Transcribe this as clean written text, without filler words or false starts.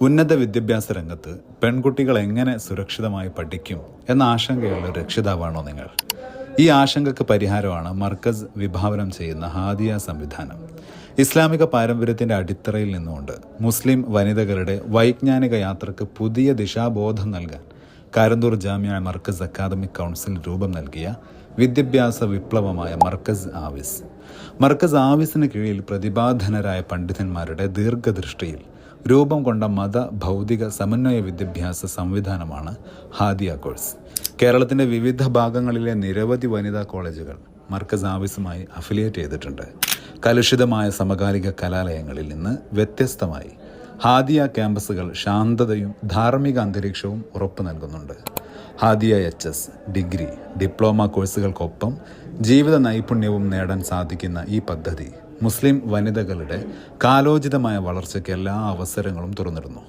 ഉന്നത വിദ്യാഭ്യാസ രംഗത്ത് പെൺകുട്ടികൾ എങ്ങനെ സുരക്ഷിതമായി പഠിക്കും എന്ന ആശങ്കയുള്ള രക്ഷിതാവാണോ നിങ്ങൾ? ഈ ആശങ്കയ്ക്ക് പരിഹാരമാണ് മർക്കസ് വിഭാവനം ചെയ്യുന്ന ഹാദിയ സംവിധാനം. ഇസ്ലാമിക പാരമ്പര്യത്തിന്റെ അടിത്തറയിൽ നിന്നുകൊണ്ട് മുസ്ലിം വനിതകളുടെ വൈജ്ഞാനിക യാത്രക്ക് പുതിയ ദിശാബോധം നൽകാൻ കാരന്തൂർ ജാമിയ മർക്കസ് അക്കാദമിക് കൗൺസിൽ രൂപം നൽകിയ വിദ്യാഭ്യാസ വിപ്ലവമായ മർക്കസ് ആവിസിന് കീഴിൽ പ്രതിഭാധനരായ പണ്ഡിതന്മാരുടെ ദീർഘദൃഷ്ടിയിൽ രൂപം കൊണ്ട മത ഭൗതിക സമന്വയ വിദ്യാഭ്യാസ സംവിധാനമാണ് ഹാദിയ കോഴ്സ്. കേരളത്തിന്റെ വിവിധ ഭാഗങ്ങളിലെ നിരവധി വനിതാ കോളേജുകൾ മർക്കസ് ആവിസുമായി അഫിലിയേറ്റ് ചെയ്തിട്ടുണ്ട്. കലുഷിതമായ സമകാലിക കലാലയങ്ങളിൽ നിന്ന് വ്യത്യസ്തമായി ഹാദിയ ക്യാമ്പസുകൾ ശാന്തതയും ധാർമ്മിക അന്തരീക്ഷവും ഉറപ്പു നൽകുന്നുണ്ട്. ഹാദിയ HS, ഡിഗ്രി, ഡിപ്ലോമ കോഴ്സുകൾക്കൊപ്പം ജീവിത നൈപുണ്യവും നേടാൻ സാധിക്കുന്ന ഈ പദ്ധതി മുസ്ലിം വനിതകളുടെ കാലോചിതമായ വളർച്ചയ്ക്ക് എല്ലാ അവസരങ്ങളും തുറന്നിടുന്നു.